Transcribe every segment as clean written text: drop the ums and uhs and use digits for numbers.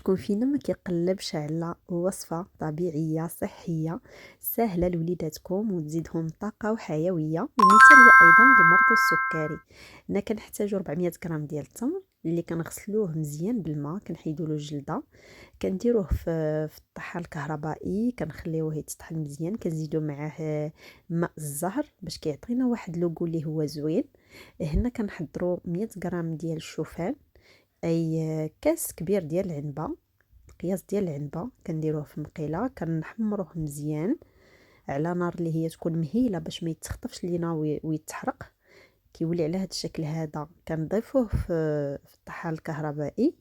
شكون فينا ما كيقلبش على وصفة طبيعية صحية سهلة لوليداتكم وتزيدهم طاقة وحيوية ومثالية أيضا لمرضى السكري. هنا كنحتاجو 400 غرام ديال التمر اللي كنغسلوه مزيان بالماء، كنحيدو له الجلده، كنديروه في الطحان الكهربائي، كنخليوه يتطحن مزيان، كنزيدو معاه ماء الزهر باش كيعطينا واحد لوغو اللي هو زوين. هنا كنحضروا 100 غرام ديال الشوفان، اي كاس كبير ديال العنبه، قياس ديال العنبه كنديروه في مقيله، كنحمروه مزيان على نار اللي هي تكون مهيله باش ما يتخطفش لينا ويتحرق. كيولي على هذا الشكل هذا كنضيفوه في الطحان الكهربائي،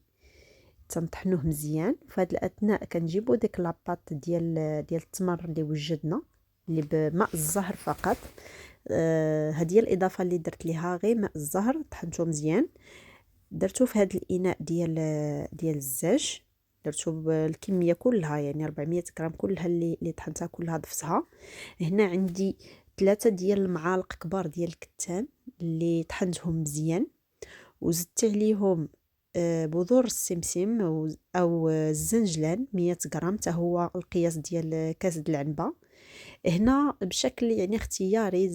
تنطحنوه مزيان. في هذا الاثناء كنجيبوا ديك لاباط ديال التمر اللي وجدنا اللي بماء الزهر فقط. هذه هي الاضافه اللي درت ليها، غير ماء الزهر طحنته مزيان، درتو في هذا الاناء ديال الزاج، درتو بالكميه كلها يعني 400 غرام كلها اللي طحنتها كلها ضفتها. هنا عندي 3 ديال المعالق كبار ديال الكتان اللي طحنتهم مزيان، وزدت عليهم بذور السمسم او الزنجلان 100 غرام، حتى هو القياس ديال كاس د العنبه. هنا بشكل يعني اختياري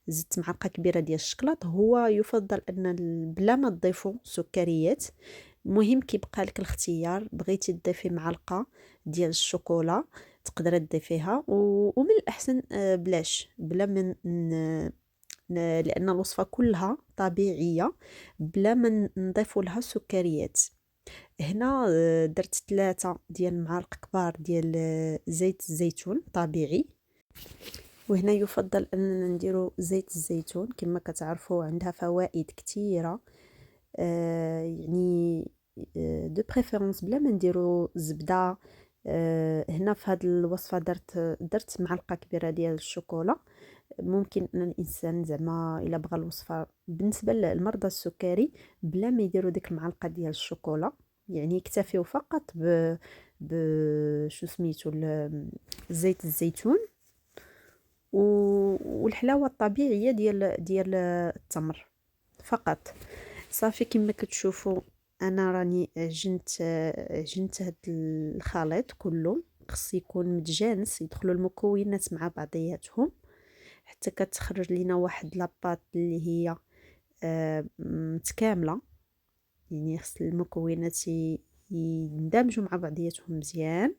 زدت معلقه كبيره ديال الشكلاط. هو يفضل ان بلا ما تضيفوا سكريات، المهم كيبقى لك الاختيار، بغيتي تضيفي معلقه ديال الشوكولا تقدري تضيفيها، ومن الاحسن بلاش بلا من لان الوصفه كلها طبيعيه بلا ما نضيفوا لها سكريات. هنا درت 3 ديال المعالق كبار ديال زيت الزيتون طبيعي، وهنا يفضل اننا نديرو زيت الزيتون كما كتعرفوا عندها فوائد كثيره، يعني دو بريفيرونس بلا ما نديرو الزبده. هنا في هذه الوصفه درت معلقه كبيره ديال الشوكولا. ممكن ان الانسان زعما الا بغى الوصفه بالنسبه للمرضى السكري بلا ما يديروا ديك المعلقه ديال الشوكولا، يعني يكتفيوا فقط ب شو سميتو زيت الزيتون والحلاوه الطبيعيه ديال التمر فقط. صافي كما كتشوفوا انا راني عجنت هاد الخليط كله، خص يكون متجانس، يدخلوا المكونات مع بعضياتهم حتى كتخرج لينا واحد لاباط اللي هي متكامله. يعني خص المكونات يندمجوا مع بعضياتهم مزيان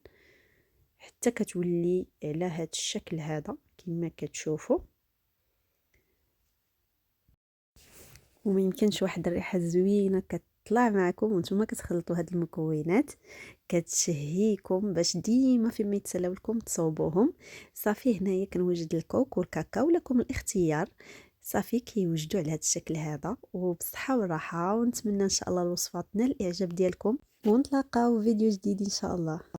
حتى كتولي على هذا الشكل هذا كما كتشوفوا. وما يمكنش واحد الريحه زوينه كتطلع معكم وانتم كتخلطوا هاد المكونات، كتشهيكم باش ديما فيما يتسلاو لكم تصوبوهم. صافي هنايا كنوجد الكوك والكاكاو، لكم الاختيار. صافي كيوجدوا على هذا الشكل هذا وبصحه وراحه، ونتمنى ان شاء الله الوصفه تنال الاعجاب ديالكم، ونتلاقاو في فيديو جديد ان شاء الله.